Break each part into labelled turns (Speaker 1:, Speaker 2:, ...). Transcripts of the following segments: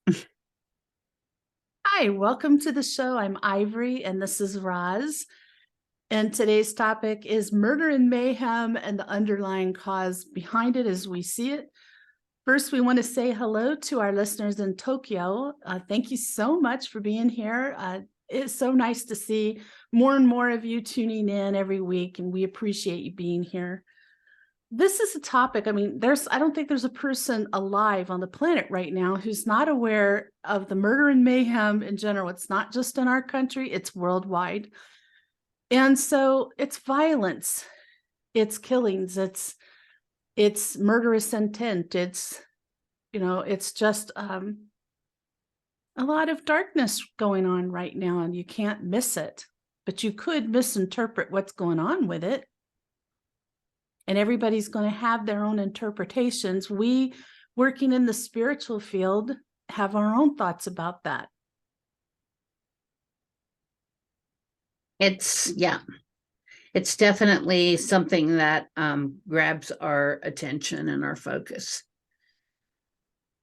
Speaker 1: Hi, welcome to the show. I'm Ivory and this is Roz. And today's topic is murder and mayhem and the underlying cause behind it as we see it. First, we want to say hello to our listeners in Tokyo. Thank you so much for being here. It's so nice to see more and more of you tuning in every week, and we appreciate you being here. This is a topic, I don't think there's a person alive on the planet right now who's not aware of the murder and mayhem in general. It's not just in our country, it's worldwide. And so it's violence, it's killings, it's murderous intent, it's just a lot of darkness going on right now, and you can't miss it, but you could misinterpret what's going on with it. And everybody's going to have their own interpretations. We, working in the spiritual field, have our own thoughts about that.
Speaker 2: It's definitely something that grabs our attention and our focus.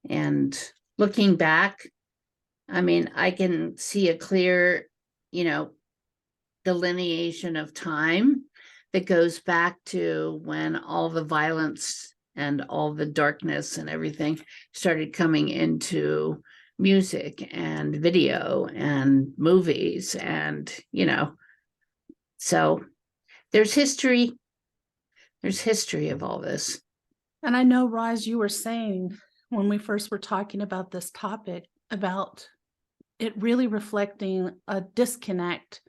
Speaker 2: And looking back, I can see a clear, delineation of time that goes back to when all the violence and all the darkness and everything started coming into music and video and movies. And, so there's history of all this.
Speaker 1: And I know, Roz, you were saying when we first were talking about this topic about it really reflecting a disconnect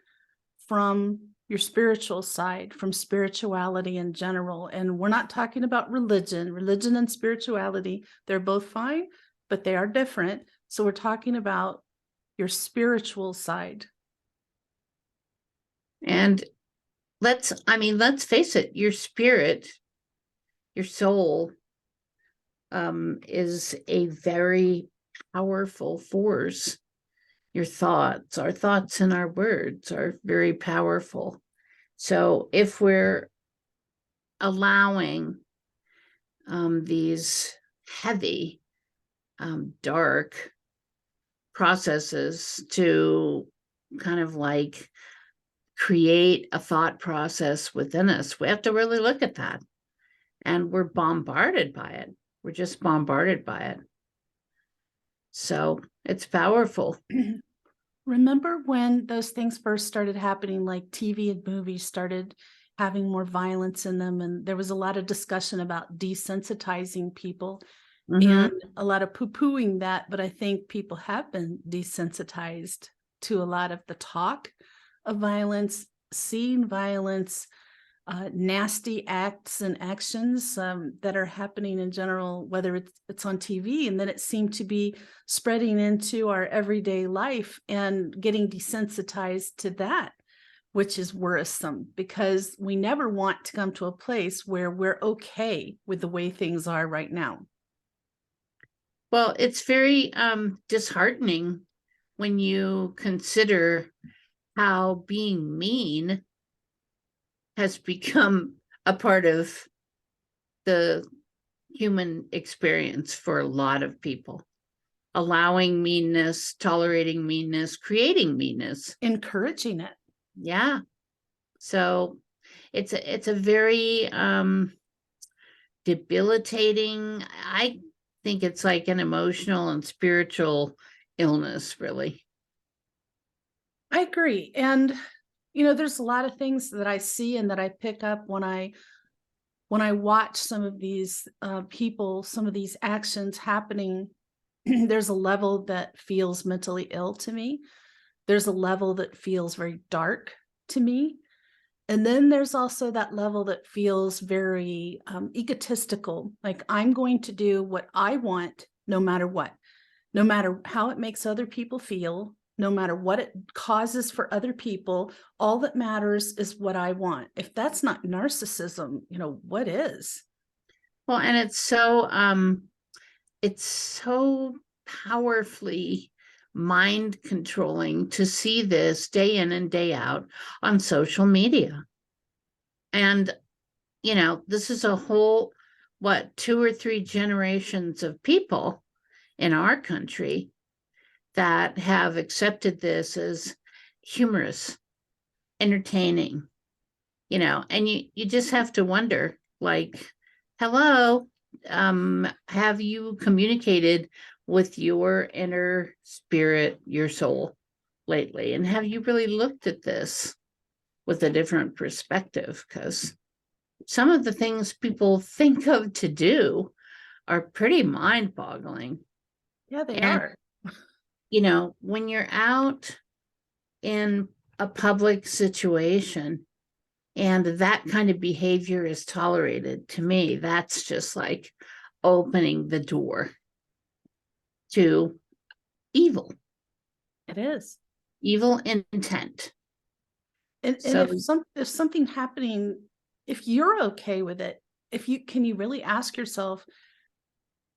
Speaker 1: from your spiritual side, from spirituality in general. And we're not talking about religion and spirituality. They're both fine, but they are different. So we're talking about your spiritual side.
Speaker 2: And let's face it, your spirit, your soul, is a very powerful force. Our thoughts and our words are very powerful. So if we're allowing these heavy, dark processes to kind of like create a thought process within us, we have to really look at that. And we're bombarded by it. We're just bombarded by it. So it's powerful.
Speaker 1: Remember when those things first started happening, like TV and movies started having more violence in them, and there was a lot of discussion about desensitizing people and a lot of poo-pooing that, but I think people have been desensitized to a lot of the talk of violence, seeing violence, nasty acts and actions that are happening in general, whether it's on TV, and then it seemed to be spreading into our everyday life and getting desensitized to that, which is worrisome because we never want to come to a place where we're okay with the way things are right now.
Speaker 2: Well, it's very disheartening when you consider how being mean has become a part of the human experience for a lot of people. Allowing meanness, tolerating meanness, creating meanness,
Speaker 1: encouraging it.
Speaker 2: Yeah. So it's a very debilitating, I think it's like an emotional and spiritual illness, really.
Speaker 1: I agree. And there's a lot of things that I see and that I pick up when I watch some of these people, some of these actions happening. There's a level that feels mentally ill to me. There's a level that feels very dark to me. And then there's also that level that feels very egotistical. Like I'm going to do what I want, no matter what, no matter how it makes other people feel, no matter what it causes for other people. All that matters is what I want. If that's not narcissism, what is?
Speaker 2: Well, and it's so powerfully mind controlling to see this day in and day out on social media. And, this is a whole, 2 or 3 generations of people in our country that have accepted this as humorous, entertaining, and you just have to wonder, like, hello, have you communicated with your inner spirit, your soul lately? And have you really looked at this with a different perspective? Because some of the things people think of to do are pretty mind-boggling.
Speaker 1: Yeah, they
Speaker 2: And,
Speaker 1: are.
Speaker 2: when you're out in a public situation and that kind of behavior is tolerated, to me, that's just like opening the door to evil,
Speaker 1: It is.
Speaker 2: evil intent.
Speaker 1: And
Speaker 2: So
Speaker 1: if something happening, if you're okay with it, can you really ask yourself,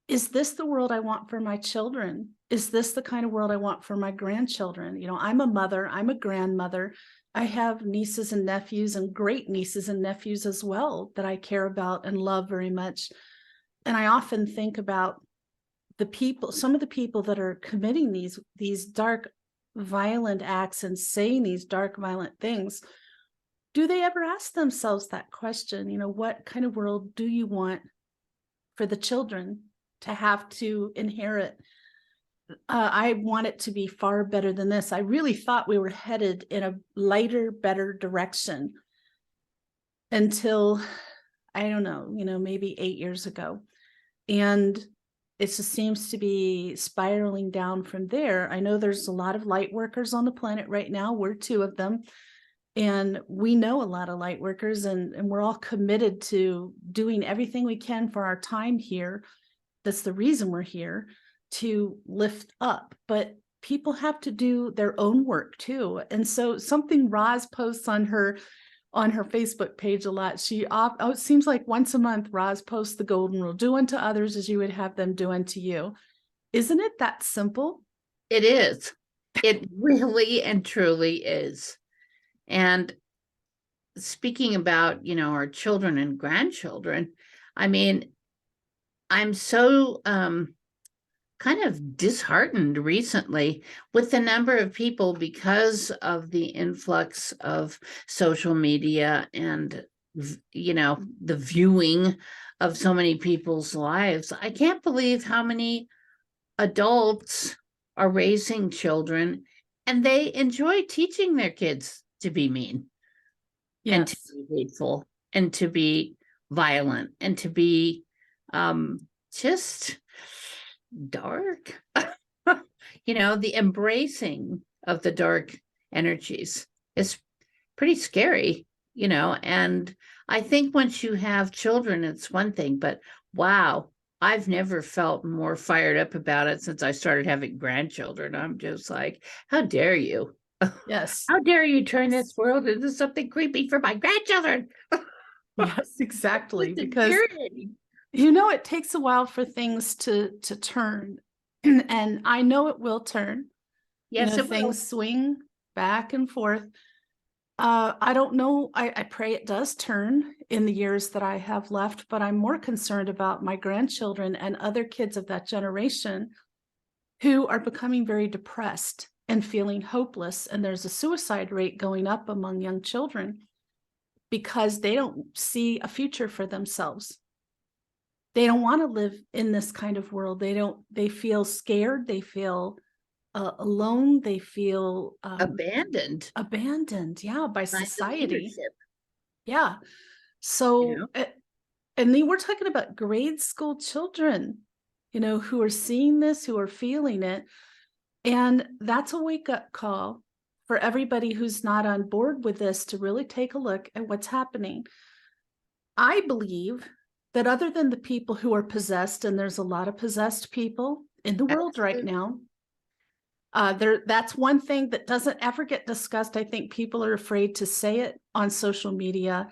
Speaker 1: is this the world I want for my children? Is this the kind of world I want for my grandchildren? I'm a mother, I'm a grandmother. I have nieces and nephews, and great nieces and nephews as well, that I care about and love very much. And I often think about some of the people that are committing these dark, violent acts and saying these dark, violent things. Do they ever ask themselves that question? What kind of world do you want for the children to have to inherit? I want it to be far better than this. I really thought we were headed in a lighter, better direction until, I don't know, maybe 8 years ago. And it just seems to be spiraling down from there. I know there's a lot of light workers on the planet right now. We're two of them. And we know a lot of light workers, and we're all committed to doing everything we can for our time here. That's the reason we're here, to lift up. But people have to do their own work too. And so something Roz posts on her Facebook page a lot. It seems like once a month, Roz posts the golden rule: do unto others as you would have them do unto you. Isn't it that simple?
Speaker 2: it is. It really and truly is. And speaking about, our children and grandchildren, I mean, I'm so kind of disheartened recently with the number of people, because of the influx of social media and, the viewing of so many people's lives. I can't believe how many adults are raising children and they enjoy teaching their kids to be mean. And to
Speaker 1: Yes.
Speaker 2: be hateful and to be violent and to be just dark. The embracing of the dark energies is pretty scary, and I think once you have children, it's one thing, but wow, I've never felt more fired up about it since I started having grandchildren. I'm just like, how dare you?
Speaker 1: Yes.
Speaker 2: How dare you turn this world into something creepy for my grandchildren?
Speaker 1: Yes, exactly.
Speaker 2: It's
Speaker 1: Because
Speaker 2: infuriating.
Speaker 1: it takes a while for things to turn. And I know it will turn.
Speaker 2: Yes, it will.
Speaker 1: Things swing back and forth. I don't know. I pray it does turn in the years that I have left, but I'm more concerned about my grandchildren and other kids of that generation who are becoming very depressed and feeling hopeless. And there's a suicide rate going up among young children because they don't see a future for themselves. They don't want to live in this kind of world. They feel scared. They feel alone. They feel
Speaker 2: Abandoned
Speaker 1: abandoned, yeah, by
Speaker 2: by the
Speaker 1: society.
Speaker 2: leadership.
Speaker 1: Yeah. So, and they were talking about grade school children, who are seeing this, who are feeling it. And that's a wake up call for everybody who's not on board with this, to really take a look at what's happening. I believe that other than the people who are possessed, and there's a lot of possessed people in the world right now, that's one thing that doesn't ever get discussed. I think people are afraid to say it on social media.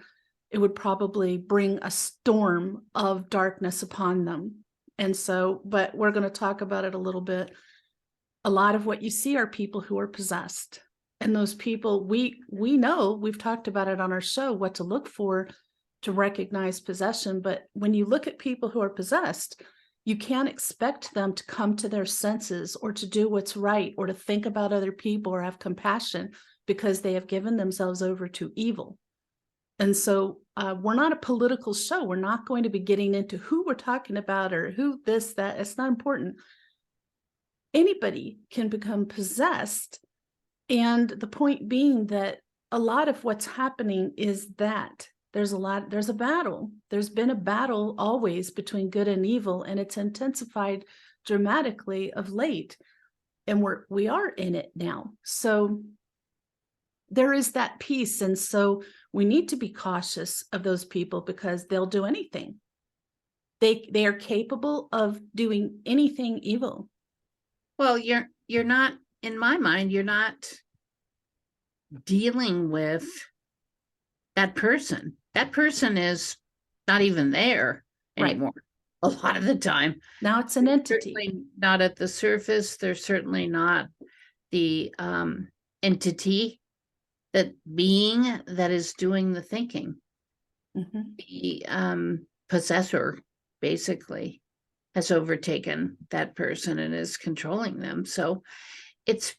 Speaker 1: It would probably bring a storm of darkness upon them. And so, but we're going to talk about it a little bit. A lot of what you see are people who are possessed. And those people, we know, we've talked about it on our show, what to look for to recognize possession. But when you look at people who are possessed, You can't expect them to come to their senses or to do what's right or to think about other people or have compassion because they have given themselves over to evil. And so we're not a political show. We're not going to be getting into who we're talking about or who this, that. It's not important. Anybody can become possessed. And the point being that a lot of what's happening is that there's a battle. There's been a battle always between good and evil, and it's intensified dramatically of late. And we are in it now. So there is that piece. And so we need to be cautious of those people because they'll do anything. They are capable of doing anything evil.
Speaker 2: Well, you're not, in my mind, you're not dealing with that person. That person is not even there anymore. Right. A lot of the time.
Speaker 1: Now it's an entity.
Speaker 2: Certainly not at the surface. They're certainly not the entity, that being that is doing the thinking. Mm-hmm. The possessor basically has overtaken that person and is controlling them. So it's,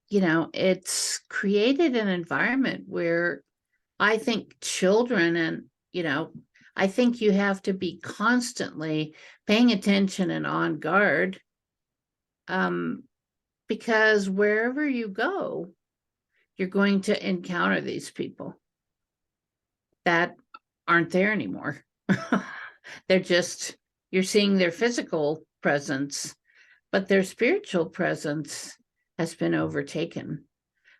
Speaker 2: it's created an environment where I think children and, I think you have to be constantly paying attention and on guard, because wherever you go, you're going to encounter these people that aren't there anymore. They're just, you're seeing their physical presence, but their spiritual presence has been overtaken.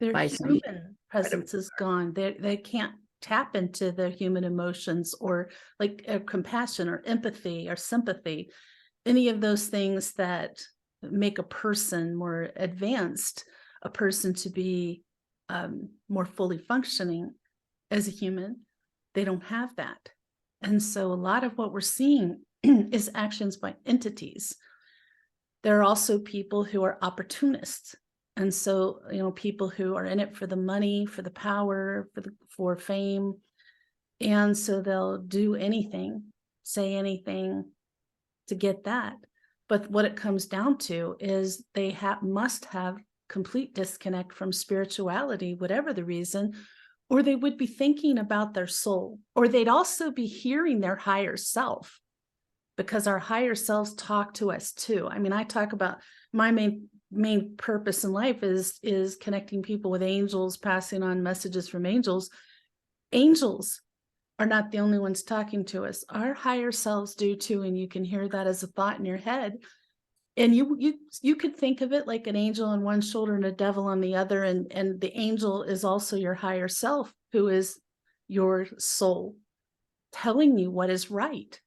Speaker 1: Their human presence is gone. They can't tap into their human emotions or like compassion or empathy or sympathy, any of those things that make a person more advanced, a person to be more fully functioning as a human. They don't have that. And so a lot of what we're seeing is actions by entities. There are also people who are opportunists. And so, people who are in it for the money, for the power, for fame. And so they'll do anything, say anything to get that. But what it comes down to is they must have complete disconnect from spirituality, whatever the reason, or they would be thinking about their soul, or they'd also be hearing their higher self, because our higher selves talk to us too. I mean, I talk about my main purpose in life is connecting people with angels, passing on messages from angels. Angels are not the only ones talking to us. Our higher selves do too, and you can hear that as a thought in your head. And you could think of it like an angel on one shoulder and a devil on the other, and the angel is also your higher self, who is your soul, telling you what is right.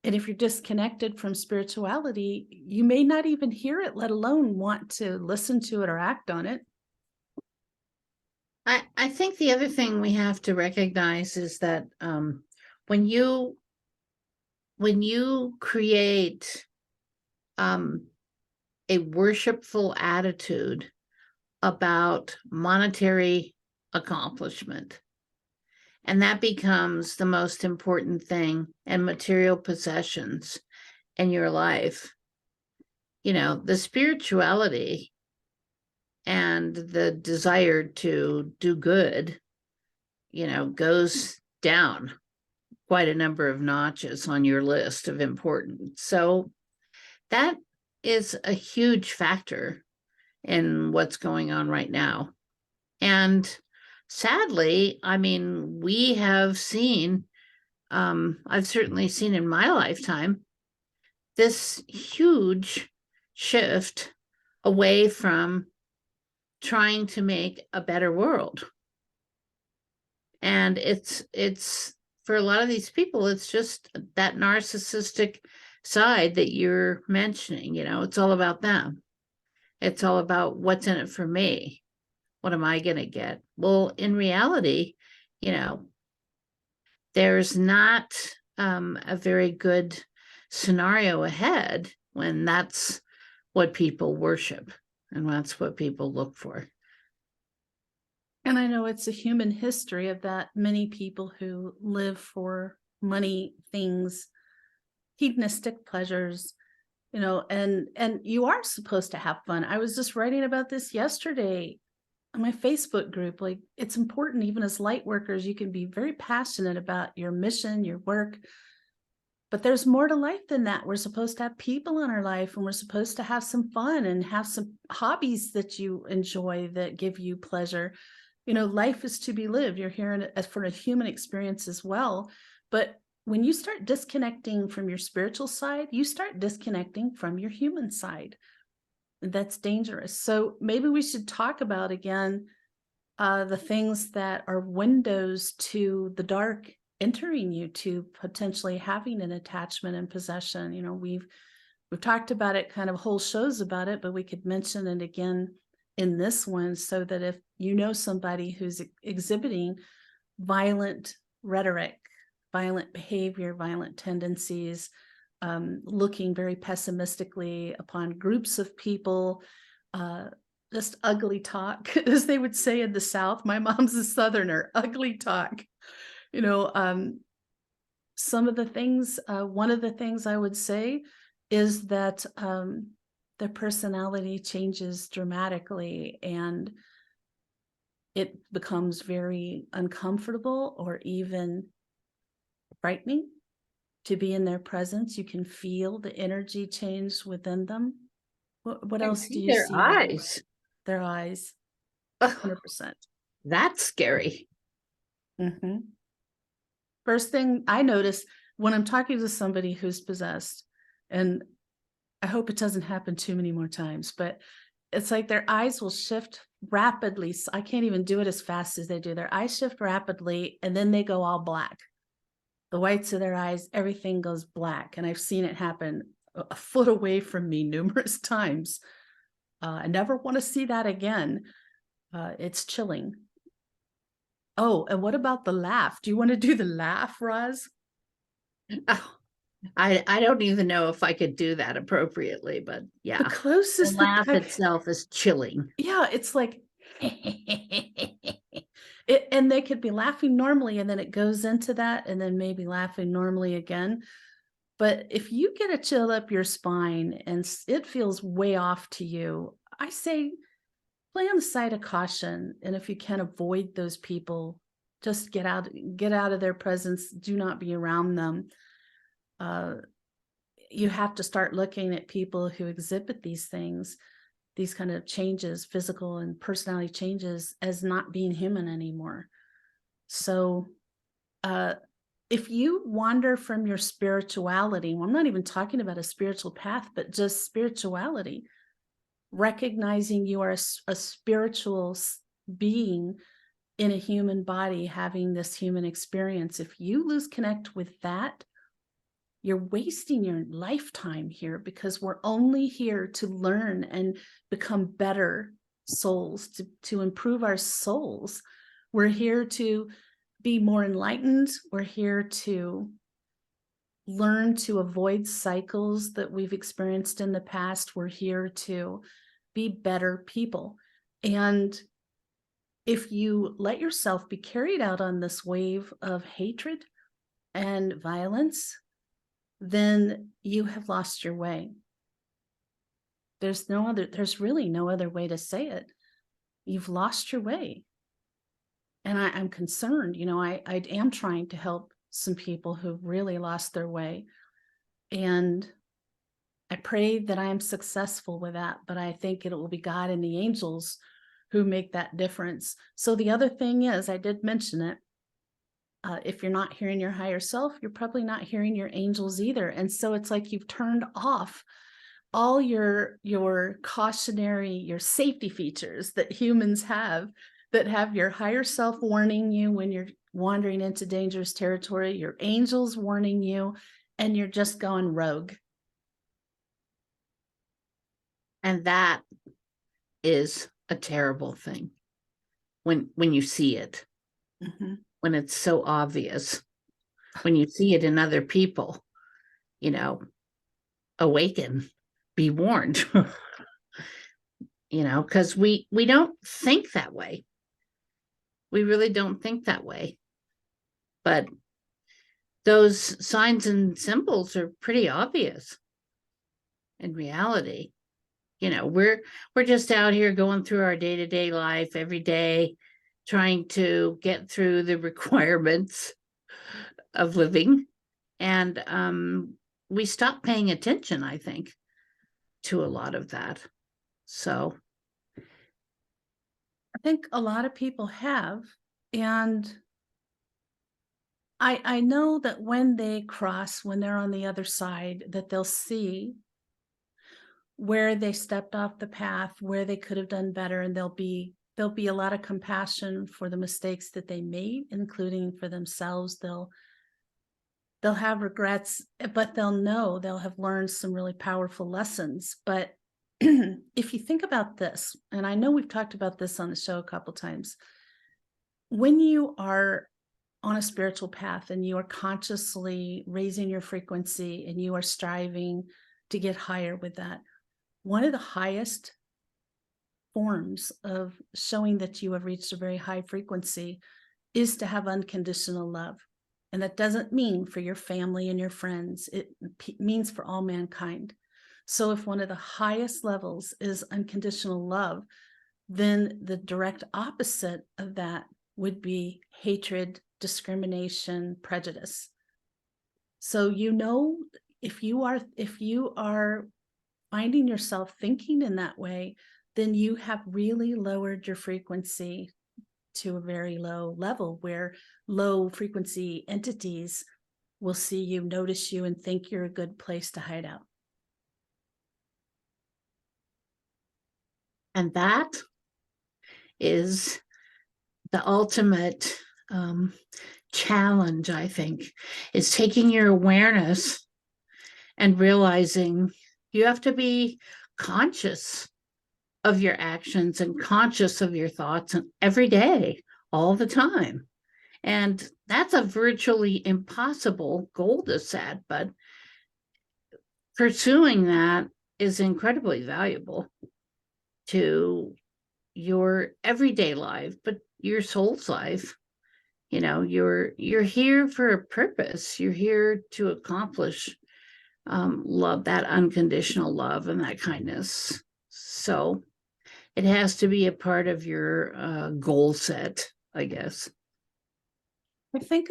Speaker 1: And if you're disconnected from spirituality, you may not even hear it, let alone want to listen to it or act on it.
Speaker 2: I think the other thing we have to recognize is that when you create a worshipful attitude about monetary accomplishment, and that becomes the most important thing, and material possessions in your life, the spirituality and the desire to do good, goes down quite a number of notches on your list of importance. So that is a huge factor in what's going on right now. And sadly, I mean, we have seen, I've certainly seen in my lifetime, this huge shift away from trying to make a better world. And it's for a lot of these people, it's just that narcissistic side that you're mentioning. It's all about them. It's all about what's in it for me. What am I going to get? Well, in reality, there's not a very good scenario ahead when that's what people worship and that's what people look for.
Speaker 1: And I know it's a human history of that. Many people who live for money, things, hedonistic pleasures, and you are supposed to have fun. I was just writing about this yesterday on my Facebook group. Like, it's important, even as light workers, you can be very passionate about your mission, your work, but there's more to life than that. We're supposed to have people in our life, and we're supposed to have some fun and have some hobbies that you enjoy that give you pleasure. Life is to be lived. You're here for a human experience as well. But when you start disconnecting from your spiritual side, you start disconnecting from your human side. That's dangerous. So maybe we should talk about again the things that are windows to the dark entering you, to potentially having an attachment and possession. We've talked about it, kind of whole shows about it, but we could mention it again in this one, so that if somebody who's exhibiting violent rhetoric, violent behavior, violent tendencies, looking very pessimistically upon groups of people, just ugly talk, as they would say in the South. My mom's a Southerner. Ugly talk. Some of the things, one of the things I would say is that their personality changes dramatically, and it becomes very uncomfortable or even frightening to be in their presence. You can feel the energy change within them. What else do you
Speaker 2: their
Speaker 1: see?
Speaker 2: eyes?
Speaker 1: Their eyes.
Speaker 2: Ugh,
Speaker 1: 100%.
Speaker 2: that's scary.
Speaker 1: Mm-hmm. First thing I notice when I'm talking to somebody who's possessed, and I hope it doesn't happen too many more times, but it's like their eyes will shift rapidly. So I can't even do it as fast as they do. Their eyes shift rapidly, and then they go all black. The whites of their eyes, everything goes black. And I've seen it happen a foot away from me numerous times. I never want to see that again. It's chilling. Oh, and what about the laugh? Do you want to do the laugh, Roz?
Speaker 2: Oh, I don't even know if I could do that appropriately, but yeah.
Speaker 1: The closest
Speaker 2: the laugh itself is chilling.
Speaker 1: Yeah, it's like and they could be laughing normally, and then it goes into that, and then maybe laughing normally again. But if you get a chill up your spine and it feels way off to you, I say play on the side of caution. And if you can avoid those people, just get out of their presence. Do not be around them. You have to start looking at people who exhibit these things, these kind of changes, physical and personality changes, as not being human anymore. So if you wander from your spirituality, well, I'm not even talking about a spiritual path, but just spirituality, recognizing you are a spiritual being in a human body having this human experience. If you lose connect with that, you're wasting your lifetime here, because we're only here to learn and become better souls, to improve our souls. We're here to be more enlightened. We're here to learn to avoid cycles that we've experienced in the past. We're here to be better people. And if you let yourself be carried out on this wave of hatred and violence, then you have lost your way. There's really no other way to say it. You've lost your way. And I'm concerned, I am trying to help some people who've really lost their way. And I pray that I am successful with that, but I think it will be God and the angels who make that difference. So the other thing is, I did mention it, if you're not hearing your higher self, you're probably not hearing your angels either. And so it's like you've turned off all your cautionary, your safety features that humans have, that have your higher self warning you when you're wandering into dangerous territory, your angels warning you, and you're just going rogue.
Speaker 2: And that is a terrible thing when you see it. Mm-hmm. When it's so obvious, when you see it in other people, awaken, be warned, because we don't think that way. We really don't think that way. But those signs and symbols are pretty obvious in reality. You know, we're just out here going through our day-to-day life every day, trying to get through the requirements of living. And we stop paying attention, I think, to a lot of that. So
Speaker 1: I think a lot of people have, and I know that when they cross, when they're on the other side, that they'll see where they stepped off the path, where they could have done better, and there'll be a lot of compassion for the mistakes that they made, including for themselves. They'll have regrets, but they'll know they'll have learned some really powerful lessons. But if you think about this, and I know we've talked about this on the show a couple times, when you are on a spiritual path and you are consciously raising your frequency and you are striving to get higher with that, one of the highest forms of showing that you have reached a very high frequency is to have unconditional love. And that doesn't mean for your family and your friends, it means for all mankind. So if one of the highest levels is unconditional love, then the direct opposite of that would be hatred, discrimination, prejudice. So, you know, if you are finding yourself thinking in that way, then you have really lowered your frequency to a very low level, where low frequency entities will see you, notice you, and think you're a good place to hide out.
Speaker 2: and that is the ultimate challenge, I think, is taking your awareness and realizing you have to be conscious of your actions and conscious of your thoughts and every day, all the time. And that's a virtually impossible goal to set, but pursuing that is incredibly valuable to your everyday life, but your soul's life. You know, you're here for a purpose. You're here to accomplish love, that unconditional love and that kindness. So it has to be a part of your goal set, I guess.
Speaker 1: I think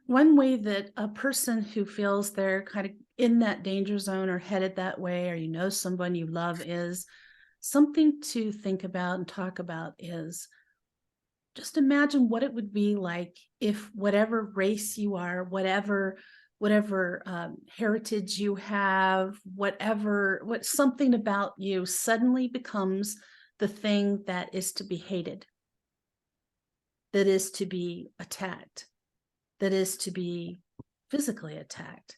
Speaker 1: one way that a person who feels they're kind of in that danger zone or headed that way, or you know someone you love, is something to think about and talk about is just imagine what it would be like if whatever race you are, whatever heritage you have, what something about you suddenly becomes the thing that is to be hated, that is to be attacked, that is to be physically attacked,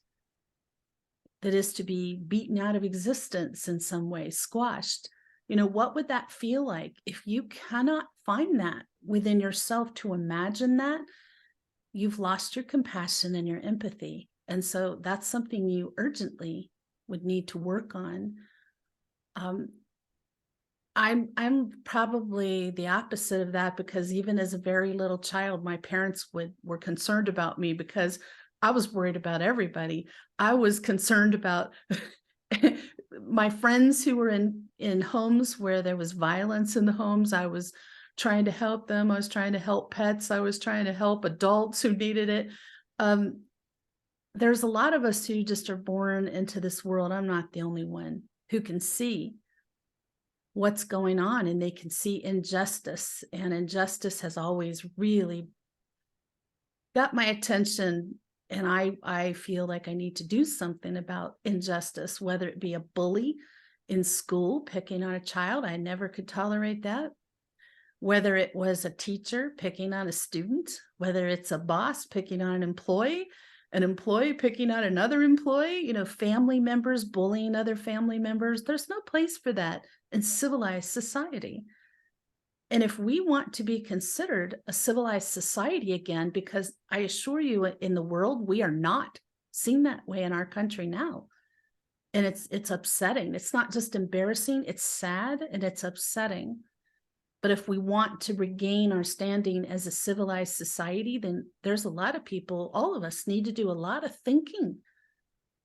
Speaker 1: that is to be beaten out of existence in some way, squashed. You know, what would that feel like? If you cannot find that within yourself to imagine that, you've lost your compassion and your empathy. And so that's something you urgently would need to work on. I'm probably the opposite of that, because even as a very little child, my parents were concerned about me because I was worried about everybody. I was concerned about my friends who were in homes where there was violence in the homes. I was trying to help them. I was trying to help pets. I was trying to help adults who needed it. There's a lot of us who just are born into this world. I'm not the only one who can see what's going on, and they can see injustice, and injustice has always really got my attention. And I feel like I need to do something about injustice, whether it be a bully in school picking on a child. I never could tolerate that. Whether it was a teacher picking on a student, whether it's a boss picking on an employee picking on another employee, you know, family members bullying other family members. There's no place for that in civilized society. And if we want to be considered a civilized society again, because I assure you in the world, we are not seen that way in our country now. And it's upsetting. It's not just embarrassing, it's sad and it's upsetting. But if we want to regain our standing as a civilized society, then there's a lot of people, all of us need to do a lot of thinking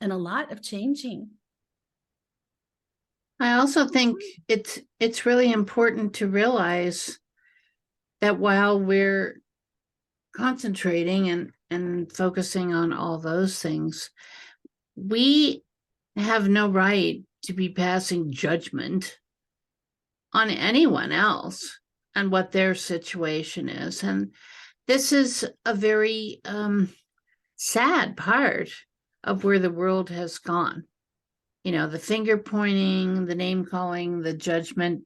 Speaker 1: and a lot of changing.
Speaker 2: I also think it's really important to realize that while we're concentrating and focusing on all those things, we have no right to be passing judgment on anyone else and what their situation is. And this is a very sad part of where the world has gone. You know, the finger pointing, the name calling, the judgment,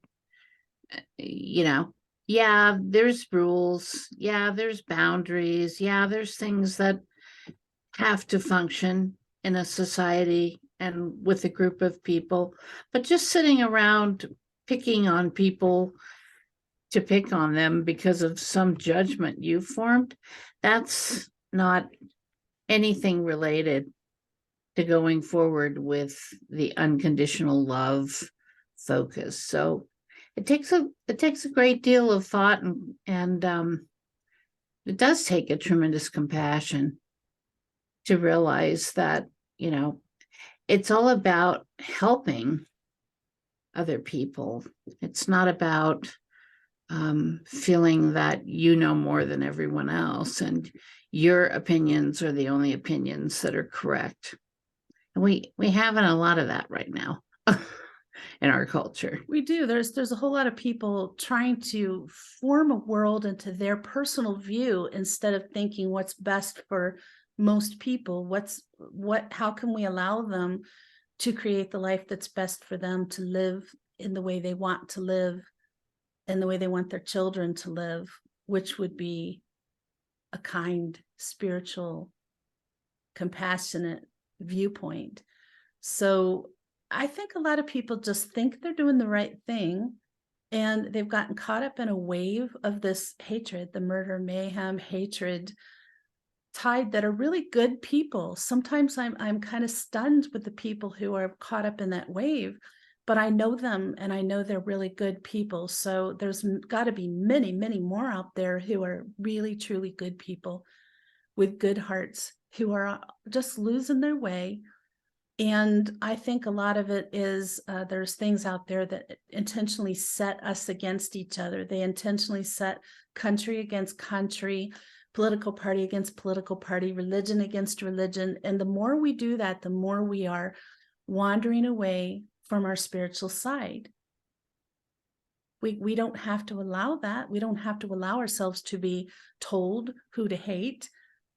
Speaker 2: you know, yeah, there's rules. Yeah, there's boundaries. Yeah, there's things that have to function in a society and with a group of people. But just sitting around picking on people to pick on them because of some judgment you formed, that's not anything related to going forward with the unconditional love focus. So it takes a great deal of thought, and it does take a tremendous compassion to realize that, you know, it's all about helping other people. It's not about feeling that you know more than everyone else and your opinions are the only opinions that are correct. And we having a lot of that right now in our culture.
Speaker 1: We do. There's a whole lot of people trying to form a world into their personal view instead of thinking what's best for most people. How can we allow them to create the life that's best for them, to live in the way they want to live and the way they want their children to live, which would be a kind, spiritual, compassionate viewpoint. So I think a lot of people just think they're doing the right thing, and they've gotten caught up in a wave of this hatred, the murder, mayhem, hatred tide that are really good people. Sometimes I'm kind of stunned with the people who are caught up in that wave, but I know them and I know they're really good people. So there's got to be many, many more out there who are really, truly good people with good hearts who are just losing their way. And I think a lot of it is there's things out there that intentionally set us against each other. They intentionally set country against country, political party against political party, religion against religion. And the more we do that, the more we are wandering away from our spiritual side. We don't have to allow that. We don't have to allow ourselves to be told who to hate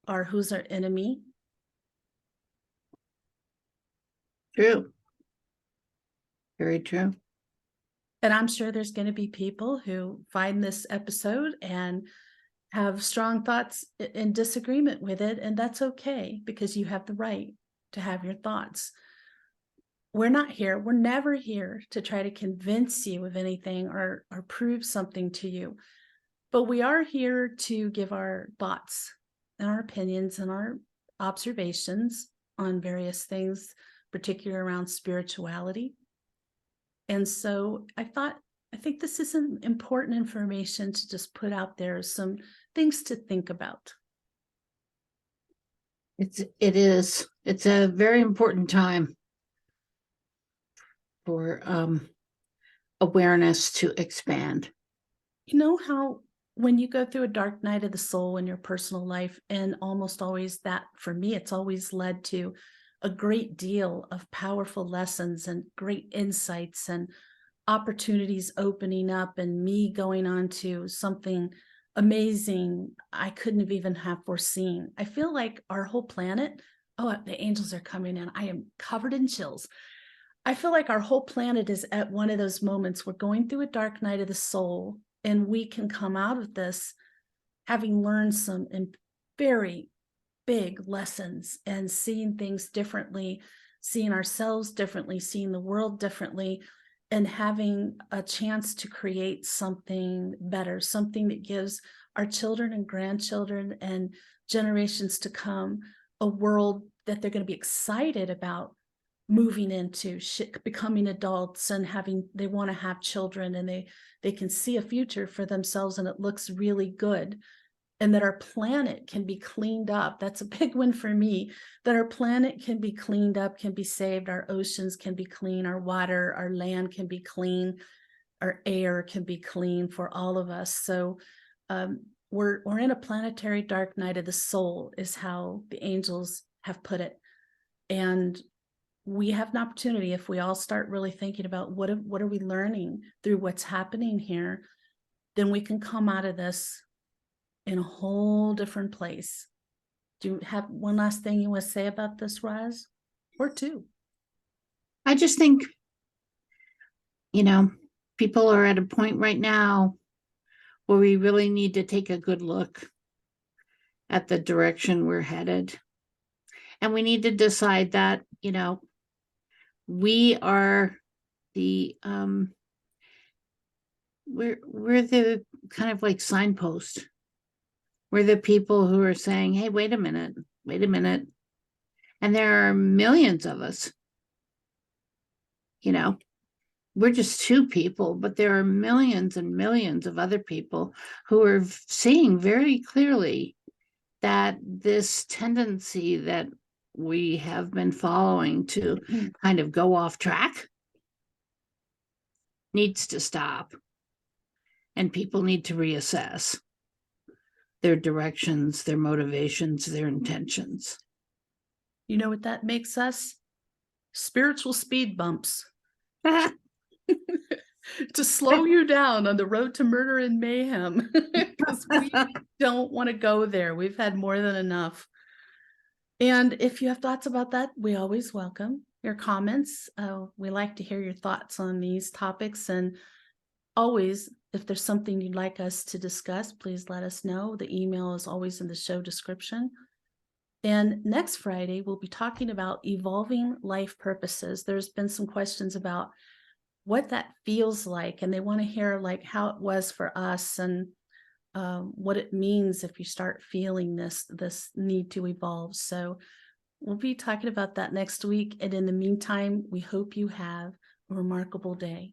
Speaker 1: or who's our enemy.
Speaker 2: True. Very true.
Speaker 1: And I'm sure there's going to be people who find this episode and have strong thoughts in disagreement with it. And that's okay, because you have the right to have your thoughts. We're never here to try to convince you of anything or prove something to you. But we are here to give our thoughts and our opinions and our observations on various things, particularly around spirituality. And so I think this is an important information to just put out there, some things to think about.
Speaker 2: It is. It's a very important time for awareness to expand.
Speaker 1: You know how when you go through a dark night of the soul in your personal life, and almost always that, for me, it's always led to a great deal of powerful lessons and great insights and opportunities opening up, and me going on to something amazing I couldn't have even have foreseen. I feel like our whole planet, oh, the angels are coming in. I am covered in chills. I feel like our whole planet is at one of those moments. We're going through a dark night of the soul, and we can come out of this having learned some very big lessons and seeing things differently, seeing ourselves differently, seeing the world differently, and having a chance to create something better, something that gives our children and grandchildren and generations to come a world that they're going to be excited about, moving into becoming adults and they want to have children, and they can see a future for themselves and it looks really good, and that our planet can be cleaned up. That's a big win for me, that our planet can be cleaned up, can be saved, our oceans can be clean, our water, our land can be clean, our air can be clean for all of us. So we're in a planetary dark night of the soul, is how the angels have put it. And we have an opportunity, if we all start really thinking about what are we learning through what's happening here, then we can come out of this in a whole different place. Do you have one last thing you want to say about this, Roz? Or two?
Speaker 2: I just think, people are at a point right now where we really need to take a good look at the direction we're headed. And we need to decide that, we are the we're the kind of like signpost. We're the people who are saying, hey, wait a minute. And there are millions of us. We're just two people, but there are millions and millions of other people who are seeing very clearly that this tendency that we have been following to kind of go off track needs to stop. And people need to reassess their directions, their motivations, their intentions.
Speaker 1: You know what that makes us? Spiritual speed bumps. To slow you down on the road to murder and mayhem, because we don't want to go there. We've had more than enough. And if you have thoughts about that, we always welcome your comments. We like to hear your thoughts on these topics. And always, if there's something you'd like us to discuss, please let us know. The email is always in the show description. And next Friday, we'll be talking about evolving life purposes. There's been some questions about what that feels like, and they want to hear like how it was for us, and what it means if you start feeling this need to evolve. So we'll be talking about that next week. And in the meantime, we hope you have a remarkable day.